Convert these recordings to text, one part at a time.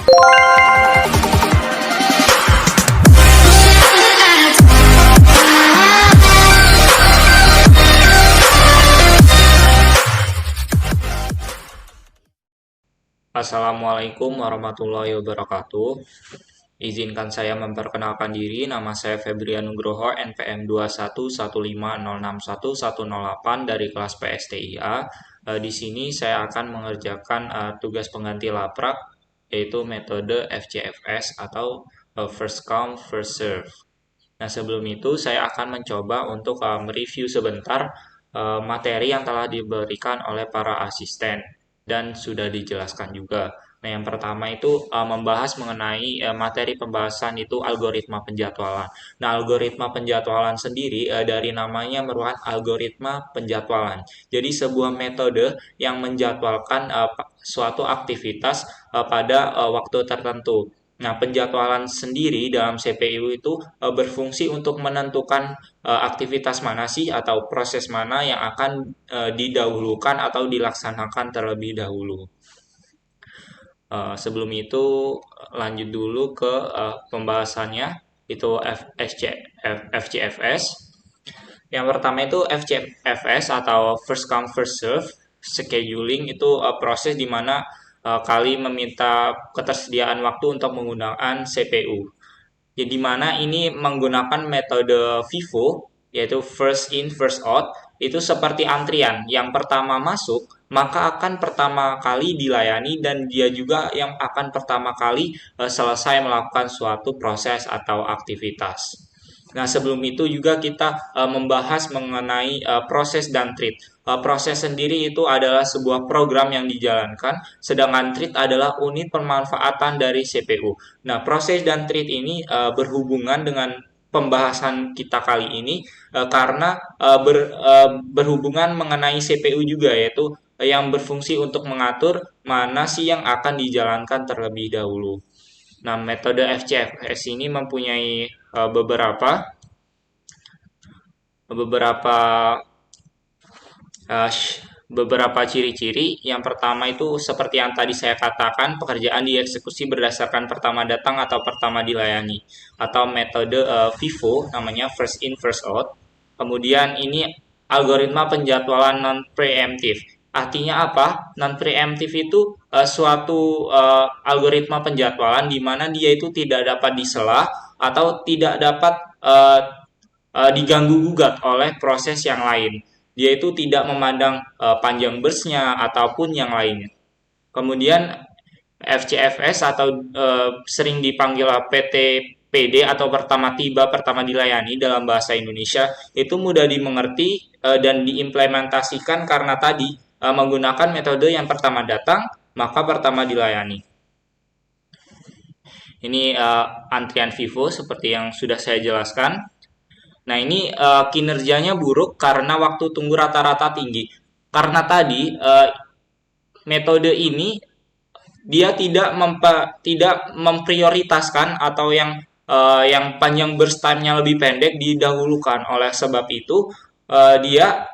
Assalamualaikum warahmatullahi wabarakatuh. Izinkan saya memperkenalkan diri. Nama saya Febrian Nugroho, NPM 21150611108 dari kelas PSTIA. Di sini saya akan mengerjakan tugas pengganti laprak, yaitu metode FCFS atau First Come First Serve. Nah, sebelum itu saya akan mencoba untuk mereview sebentar materi yang telah diberikan oleh para asisten dan sudah dijelaskan juga. Nah, yang pertama itu membahas mengenai materi pembahasan itu algoritma penjadwalan. Nah, algoritma penjadwalan sendiri dari namanya merupakan algoritma penjadwalan. Jadi sebuah metode yang menjadwalkan suatu aktivitas pada waktu tertentu. Nah, penjadwalan sendiri dalam CPU itu berfungsi untuk menentukan aktivitas mana sih atau proses mana yang akan didahulukan atau dilaksanakan terlebih dahulu. Sebelum itu lanjut dulu ke pembahasannya, itu FCFS. Yang pertama itu FCFS atau First Come First Serve scheduling, itu proses di mana kali meminta ketersediaan waktu untuk menggunakan CPU. Jadi mana ini menggunakan metode FIFO, yaitu first in first out, itu seperti antrian. Yang pertama masuk, maka akan pertama kali dilayani dan dia juga yang akan pertama kali selesai melakukan suatu proses atau aktivitas. Nah, sebelum itu juga kita membahas mengenai proses dan treat. Proses sendiri itu adalah sebuah program yang dijalankan, sedangkan treat adalah unit pemanfaatan dari CPU. Nah, proses dan treat ini berhubungan dengan pembahasan kita kali ini karena berhubungan mengenai CPU juga, yaitu yang berfungsi untuk mengatur mana sih yang akan dijalankan terlebih dahulu. Nah, metode FCFS ini mempunyai beberapa uh, beberapa ciri-ciri. Yang pertama itu seperti yang tadi saya katakan, pekerjaan dieksekusi berdasarkan pertama datang atau pertama dilayani, atau metode FIFO, namanya first in first out. Kemudian ini algoritma penjadwalan non preemptif. Artinya apa? Non preemptif itu suatu algoritma penjadwalan di mana dia itu tidak dapat disela atau tidak dapat diganggu gugat oleh proses yang lain. Dia itu tidak memandang panjang burstnya ataupun yang lainnya. Kemudian FCFS atau sering dipanggil PTPD atau pertama tiba pertama dilayani dalam bahasa Indonesia, itu mudah dimengerti dan diimplementasikan karena tadi menggunakan metode yang pertama datang maka pertama dilayani. Ini antrian FIFO seperti yang sudah saya jelaskan. Nah, ini kinerjanya buruk karena waktu tunggu rata-rata tinggi. Karena tadi metode ini dia tidak memprioritaskan atau yang panjang burst time-nya lebih pendek didahulukan. Oleh sebab itu dia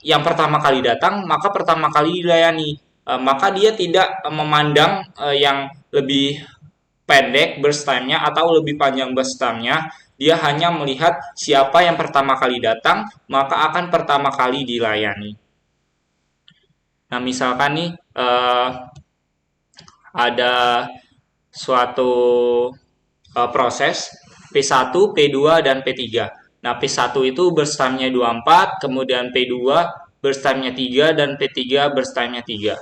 yang pertama kali datang maka pertama kali dilayani. Maka dia tidak memandang yang lebih pendek burst time-nya atau lebih panjang burst time-nya. Dia hanya melihat siapa yang pertama kali datang, maka akan pertama kali dilayani. Nah, misalkan nih ada suatu proses P1, P2, dan P3. Nah, P1 itu burst time-nya 24, kemudian P2 burst time-nya 3, dan P3 burst time-nya 3.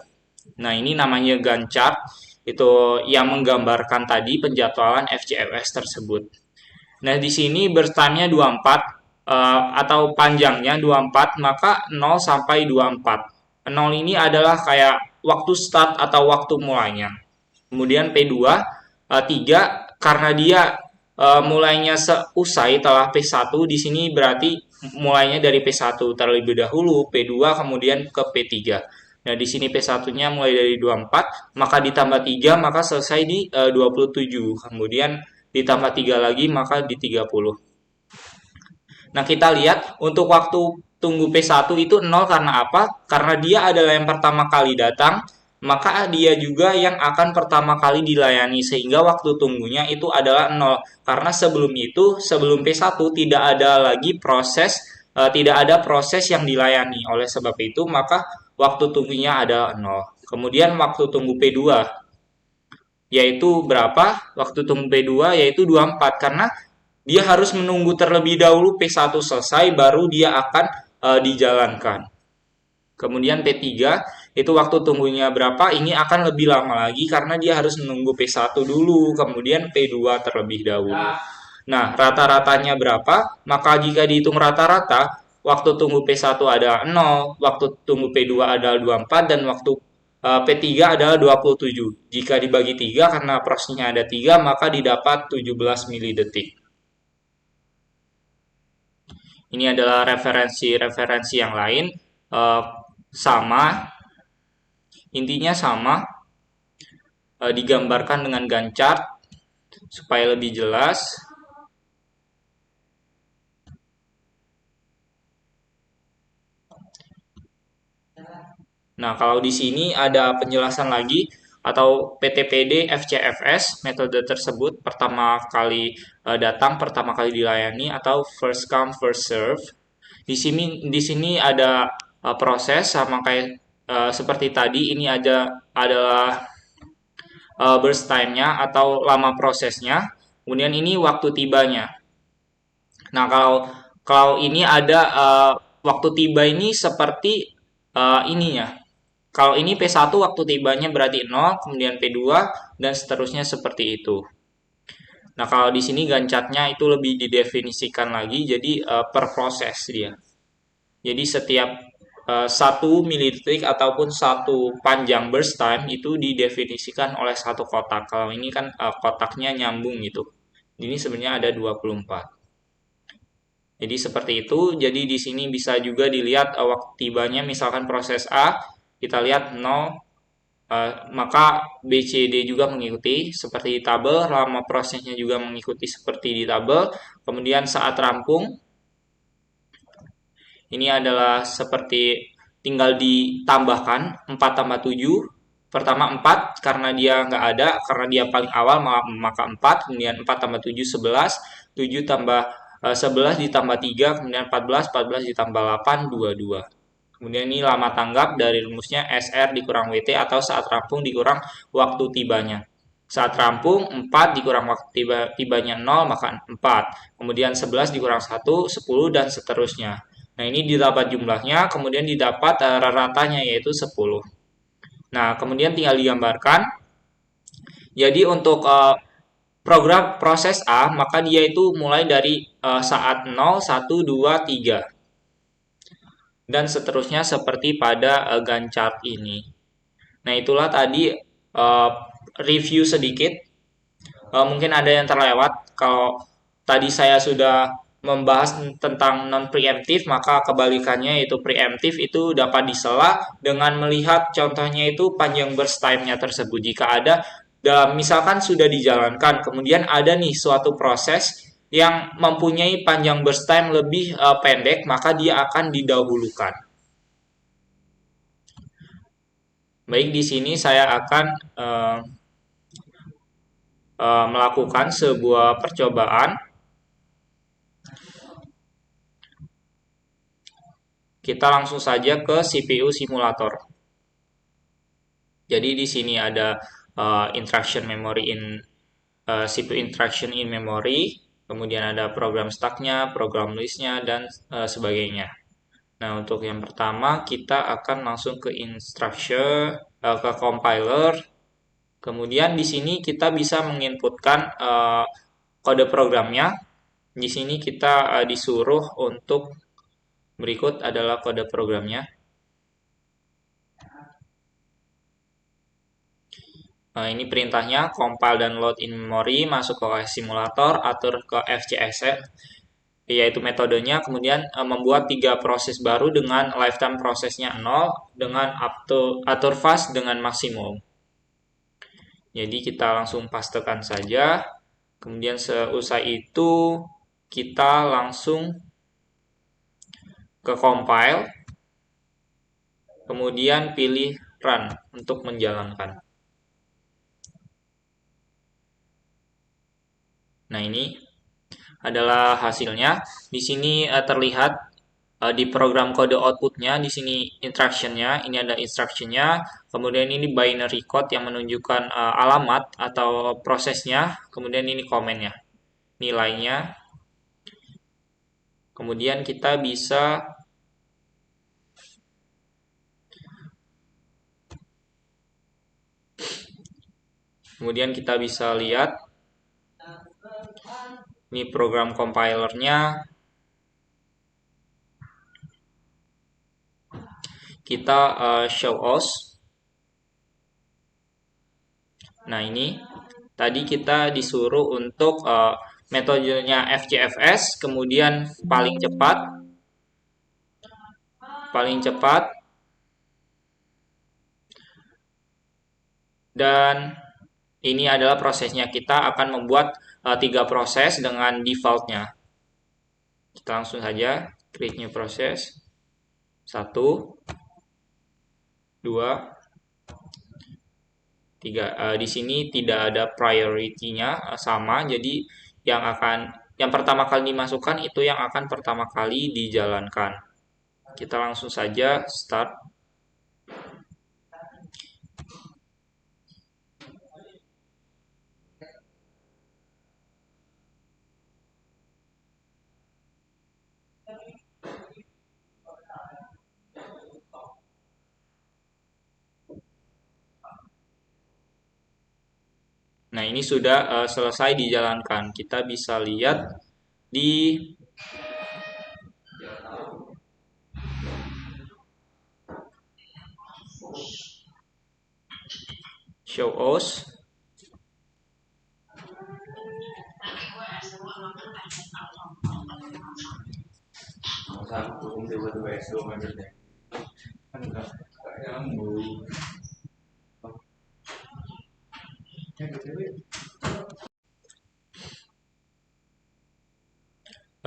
Nah, ini namanya Gantt chart, itu yang menggambarkan tadi penjadwalan FCFS tersebut. Nah, di sini burst time-nya 24 atau panjangnya 24, maka 0 sampai 24. 0 ini adalah kayak waktu start atau waktu mulainya. Kemudian P2 3 karena dia mulainya seusai telah P1, di sini berarti mulainya dari P1 terlebih dahulu, P2 kemudian ke P3. Nah, di sini P1-nya mulai dari 24, maka ditambah 3 maka selesai di 27. Kemudian ditambah 3 lagi maka di 30. Nah, kita lihat untuk waktu tunggu P1 itu 0 karena apa? Karena dia adalah yang pertama kali datang maka dia juga yang akan pertama kali dilayani sehingga waktu tunggunya itu adalah 0. Karena sebelum itu, sebelum P1 tidak ada lagi tidak ada proses yang dilayani. Oleh sebab itu, maka waktu tunggunya adalah 0. Kemudian waktu tunggu P2 yaitu berapa? Waktu tunggu P2 yaitu 24 karena dia harus menunggu terlebih dahulu P1 selesai baru dia akan dijalankan. Kemudian P3 itu waktu tunggunya berapa? Ini akan lebih lama lagi karena dia harus menunggu P1 dulu, kemudian P2 terlebih dahulu. Nah, rata-ratanya berapa? Maka jika dihitung rata-rata, waktu tunggu P1 adalah 0, waktu tunggu P2 adalah 24, dan waktu P3 adalah 27. Jika dibagi 3 karena prosesnya ada 3, maka didapat 17 milidetik. Ini adalah referensi-referensi yang lain. Sama, intinya sama, digambarkan dengan gancar supaya lebih jelas. Nah, kalau di sini ada penjelasan lagi atau PTPD FCFS, metode tersebut pertama kali datang, pertama kali dilayani atau first come first serve. Di sini ada proses sama kayak seperti tadi, ini adalah burst time-nya atau lama prosesnya. Kemudian ini waktu tibanya. Nah, kalau ini ada waktu tiba ini seperti ininya. Kalau ini P1 waktu tibanya berarti 0, kemudian P2 dan seterusnya seperti itu. Nah, kalau di sini gancatnya itu lebih didefinisikan lagi jadi per proses dia. Jadi setiap 1 milidetik ataupun satu panjang burst time itu didefinisikan oleh satu kotak. Kalau ini kan kotaknya nyambung gitu. Ini sebenarnya ada 24. Jadi seperti itu. Jadi di sini bisa juga dilihat waktu tibanya, misalkan proses A kita lihat 0, maka B, C, D juga mengikuti seperti di tabel, lama prosesnya juga mengikuti seperti di tabel. Kemudian saat rampung, ini adalah seperti tinggal ditambahkan 4 tambah 7. Pertama 4 karena dia nggak ada, karena dia paling awal maka 4, kemudian 4 tambah 7 11, 7 tambah 11 ditambah 3, kemudian 14, 14 ditambah 8, 22. Kemudian ini lama tanggap dari rumusnya SR dikurang WT atau saat rampung dikurang waktu tibanya. Saat rampung 4 dikurang waktu tibanya 0 maka 4. Kemudian 11 dikurang 1, 10 dan seterusnya. Nah, ini didapat jumlahnya, kemudian didapat ratanya yaitu 10. Nah, kemudian tinggal digambarkan. Jadi untuk program proses A, maka dia itu mulai dari saat 0, 1, 2, 3. Dan seterusnya seperti pada Gantt ini. Nah, itulah tadi review sedikit. Mungkin ada yang terlewat. Kalau tadi saya sudah membahas tentang non preemptif, maka kebalikannya yaitu preemptif itu dapat disela dengan melihat contohnya itu panjang burst time-nya tersebut. Jika ada, misalkan sudah dijalankan, kemudian ada nih suatu proses yang mempunyai panjang burst time lebih pendek, maka dia akan didahulukan. Baik, di sini saya akan melakukan sebuah percobaan. Kita langsung saja ke CPU simulator. Jadi di sini ada instruction memory CPU instruction in memory, kemudian ada program stacknya, program listnya dan sebagainya. Nah, untuk yang pertama kita akan langsung ke instruction, ke compiler. Kemudian di sini kita bisa menginputkan kode programnya. Di sini kita disuruh untuk berikut adalah kode programnya. Nah, ini perintahnya compile dan load in memory, masuk ke OS simulator, atur ke FCSS, yaitu metodenya, kemudian membuat 3 proses baru dengan lifetime prosesnya 0, dengan atur fast dengan maksimum. Jadi kita langsung pastekan saja, kemudian seusai itu kita langsung ke compile, kemudian pilih run untuk menjalankan. Nah, ini adalah hasilnya. Di sini terlihat di program kode outputnya, di sini instructionnya, ini ada instructionnya, kemudian ini binary code yang menunjukkan alamat atau prosesnya, kemudian ini komennya, nilainya, kemudian kita bisa lihat ini program compilernya. Kita show os. Nah, ini tadi kita disuruh untuk metodenya FCFS, kemudian paling cepat, dan ini adalah prosesnya. Kita akan membuat 3 proses dengan defaultnya. Kita langsung saja create new proses. 1, 2, 3. Di sini tidak ada priority-nya sama, jadi yang pertama kali dimasukkan itu yang akan pertama kali dijalankan. Kita langsung saja start. Nah, ini sudah selesai dijalankan. Kita bisa lihat di show os.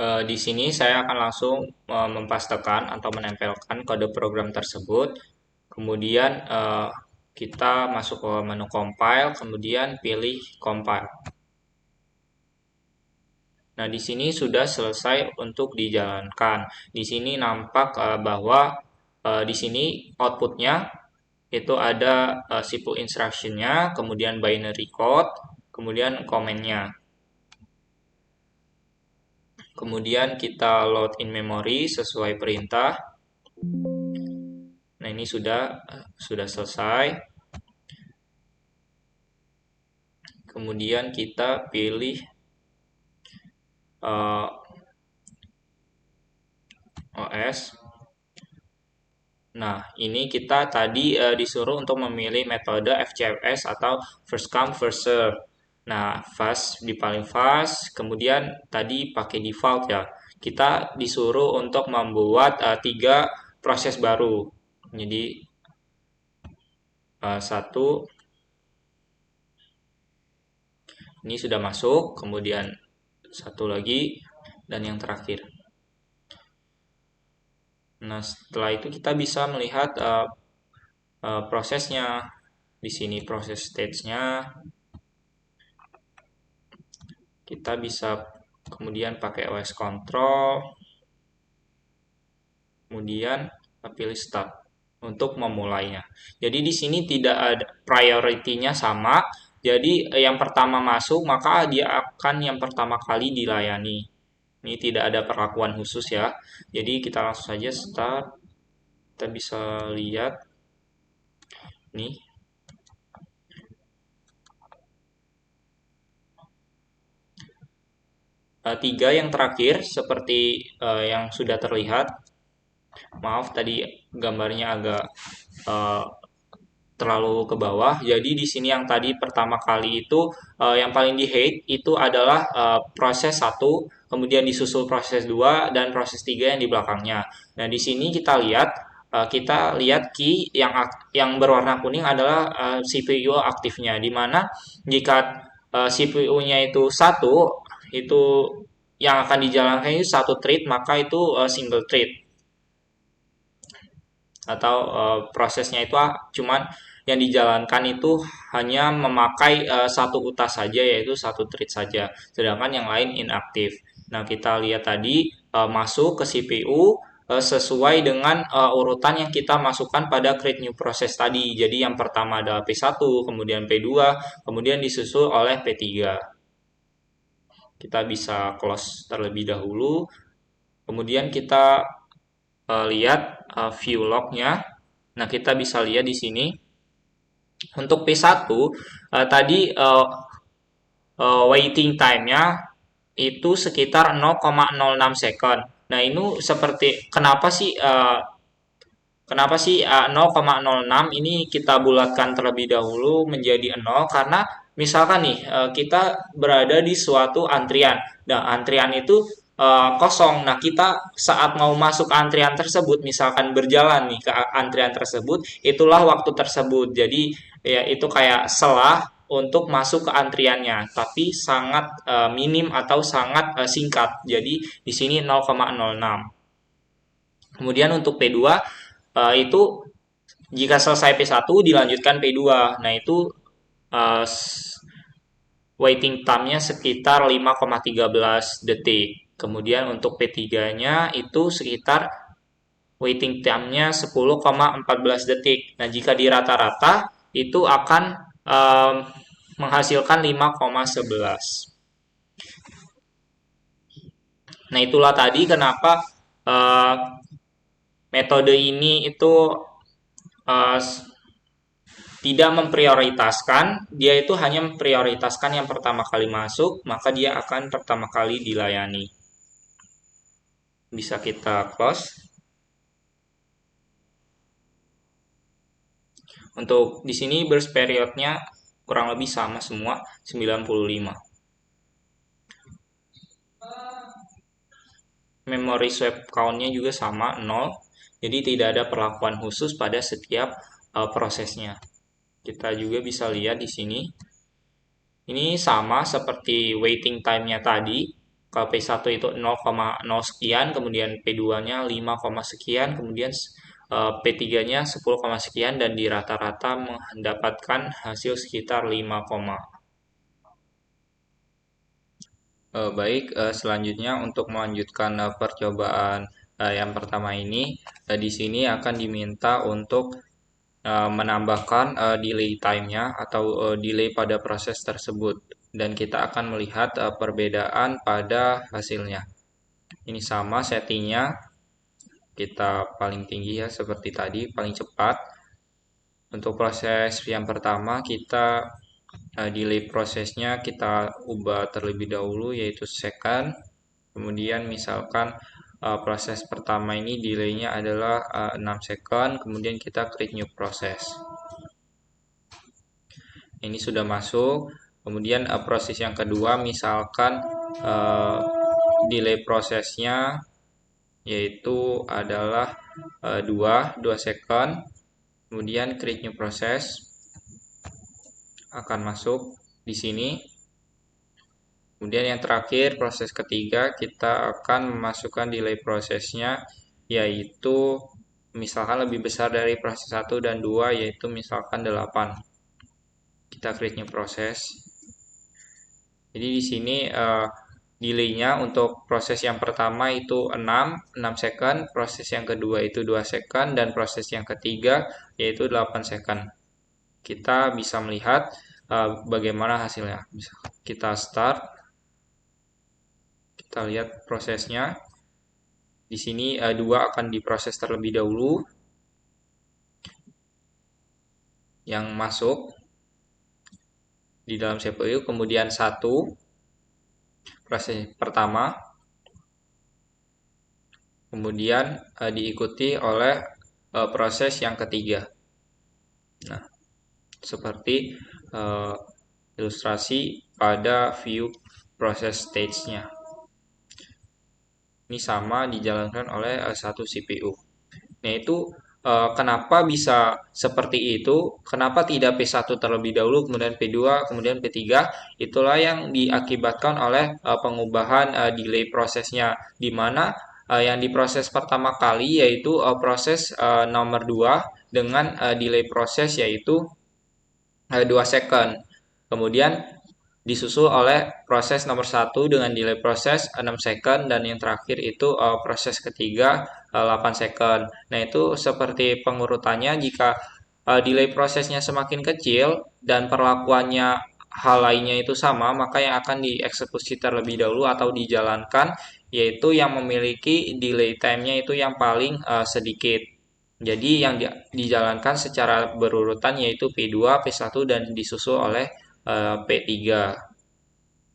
Di sini saya akan langsung mempastekan atau menempelkan kode program tersebut. Kemudian kita masuk ke menu compile, kemudian pilih compile. Nah, di sini sudah selesai untuk dijalankan. Di sini nampak bahwa di sini outputnya itu ada simple instruction-nya, kemudian binary code, kemudian komennya. Kemudian kita load in memory sesuai perintah. Nah, ini sudah selesai. Kemudian kita pilih OS. Nah, ini kita tadi disuruh untuk memilih metode FCFS atau first come first serve. Nah, di paling fast, kemudian tadi pakai default ya. Kita disuruh untuk membuat 3 proses baru. Jadi 1 ini sudah masuk, kemudian 1 lagi, dan yang terakhir. Nah, setelah itu kita bisa melihat prosesnya. Di sini proses stage-nya. Kita bisa kemudian pakai OS control. Kemudian pilih start untuk memulainya. Jadi di sini tidak ada priority-nya sama. Jadi yang pertama masuk maka dia akan yang pertama kali dilayani. Ini tidak ada perlakuan khusus ya. Jadi kita langsung saja start. Kita bisa lihat nih. Tiga yang terakhir seperti yang sudah terlihat. Maaf tadi gambarnya agak terlalu ke bawah. Jadi di sini yang tadi pertama kali itu yang paling di hate itu adalah proses 1, kemudian disusul proses 2 dan proses 3 yang di belakangnya. Nah, di sini kita lihat key yang berwarna kuning adalah CPU aktifnya, di mana jika CPU-nya itu 1, itu yang akan dijalankan itu 1 thread, maka itu single thread. atau prosesnya itu cuman yang dijalankan itu hanya memakai satu utas saja, yaitu satu thread saja, sedangkan yang lain inaktif. Nah, kita lihat tadi masuk ke CPU sesuai dengan urutan yang kita masukkan pada create new process tadi. Jadi yang pertama adalah P1, kemudian P2, kemudian disusul oleh P3. Kita bisa close terlebih dahulu. Kemudian kita lihat view lognya. Nah, kita bisa lihat di sini untuk P1 tadi waiting time-nya itu sekitar 0,06 second. Nah, ini seperti kenapa sih 0,06 ini kita bulatkan terlebih dahulu menjadi 0, karena misalkan nih kita berada di suatu antrian. Nah, antrian itu kosong. Nah, kita saat mau masuk antrian tersebut, misalkan berjalan nih ke antrian tersebut, itulah waktu tersebut. Jadi ya itu kayak selah untuk masuk ke antriannya, tapi sangat minim atau sangat singkat. Jadi di sini 0,06. Kemudian untuk P2 itu jika selesai P1 dilanjutkan P2. Nah, itu uh, waiting time-nya sekitar 5,13 detik. Kemudian untuk P3-nya itu sekitar waiting time-nya 10,14 detik. Nah, jika di rata-rata itu akan menghasilkan 5,11. Nah, itulah tadi kenapa uh, metode ini itu uh, tidak memprioritaskan, dia itu hanya memprioritaskan yang pertama kali masuk, maka dia akan pertama kali dilayani. Bisa kita close. Untuk di sini burst periodnya kurang lebih sama semua, 95. Memory swap count-nya juga sama, 0. Jadi tidak ada perlakuan khusus pada setiap prosesnya. Kita juga bisa lihat di sini. Ini sama seperti waiting time-nya tadi. Kalau P1 itu 0,0 sekian, kemudian P2-nya 5, sekian, kemudian P3-nya 10, sekian, dan di rata-rata mendapatkan hasil sekitar 5, baik, selanjutnya untuk melanjutkan percobaan yang pertama ini, di sini akan diminta untuk menambahkan delay time-nya atau delay pada proses tersebut, dan kita akan melihat perbedaan pada hasilnya. Ini sama settingnya, kita paling tinggi ya seperti tadi, paling cepat. Untuk proses yang pertama kita delay prosesnya kita ubah terlebih dahulu, yaitu second. Kemudian misalkan proses pertama ini delaynya adalah 6 second, kemudian kita create new process. Ini sudah masuk. Kemudian proses yang kedua, misalkan delay prosesnya yaitu adalah 2 second. Kemudian create new process akan masuk di sini. Kemudian yang terakhir, proses ketiga, kita akan memasukkan delay prosesnya, yaitu misalkan lebih besar dari proses 1 dan 2, yaitu misalkan 8. Kita create new process. Jadi di sini delay-nya untuk proses yang pertama itu 6 second, proses yang kedua itu 2 second, dan proses yang ketiga yaitu 8 second. Kita bisa melihat bagaimana hasilnya. Kita start. Kita lihat prosesnya. Di sini 2 akan diproses terlebih dahulu. Yang masuk di dalam CPU, kemudian 1 proses pertama. Kemudian diikuti oleh proses yang ketiga. Nah, seperti ilustrasi pada view proses stage-nya. Ini sama dijalankan oleh satu CPU. Nah, itu kenapa bisa seperti itu? Kenapa tidak P1 terlebih dahulu, kemudian P2, kemudian P3? Itulah yang diakibatkan oleh pengubahan delay prosesnya, di mana yang diproses pertama kali yaitu proses nomor 2 dengan delay proses yaitu 2 second. Kemudian disusul oleh proses nomor 1 dengan delay proses 6 second dan yang terakhir itu proses ketiga 8 second. Nah, itu seperti pengurutannya. Jika delay prosesnya semakin kecil dan perlakuannya hal lainnya itu sama, maka yang akan dieksekusi terlebih dahulu atau dijalankan yaitu yang memiliki delay time-nya itu yang paling sedikit. Jadi yang dijalankan secara berurutan yaitu P2, P1 dan disusul oleh P3.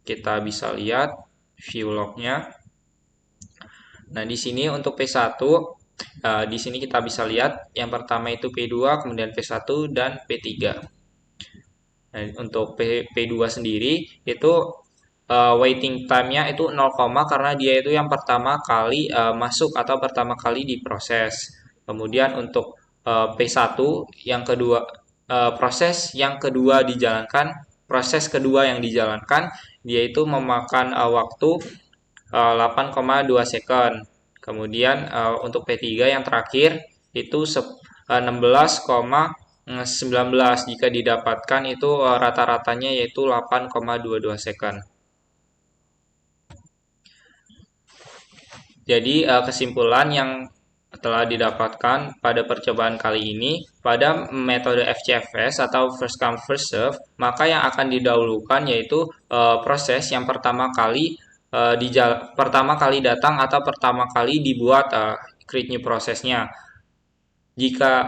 Kita bisa lihat view lognya. Nah, di sini untuk P1, di sini kita bisa lihat yang pertama itu P2, kemudian P1 dan P3. Nah, untuk P2 sendiri itu waiting time-nya itu 0, karena dia itu yang pertama kali masuk atau pertama kali diproses. Kemudian untuk P1 yang kedua proses yang dijalankan dia itu memakan waktu 8,2 second. Kemudian untuk P3 yang terakhir itu 16,19 jika didapatkan itu rata-ratanya yaitu 8,22 second. Jadi kesimpulan yang telah didapatkan pada percobaan kali ini, pada metode FCFS atau first come first serve, maka yang akan didahulukan yaitu proses yang pertama kali datang atau pertama kali dibuat create new prosesnya. Jika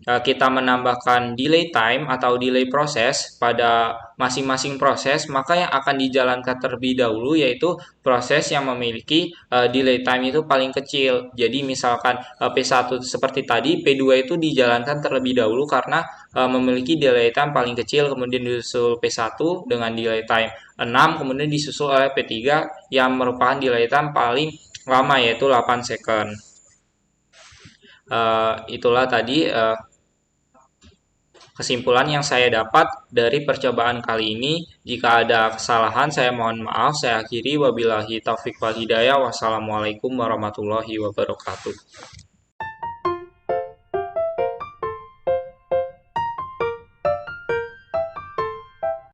kita menambahkan delay time atau delay proses pada masing-masing proses, maka yang akan dijalankan terlebih dahulu yaitu proses yang memiliki delay time itu paling kecil. Jadi misalkan P1 seperti tadi, P2 itu dijalankan terlebih dahulu karena memiliki delay time paling kecil, kemudian disusul P1 dengan delay time 6, kemudian disusul oleh P3 yang merupakan delay time paling lama yaitu 8 second. Itulah tadi kesimpulan yang saya dapat dari percobaan kali ini. Jika ada kesalahan, saya mohon maaf. Saya akhiri. Wabillahi taufiq wal hidayah. Wassalamualaikum warahmatullahi wabarakatuh.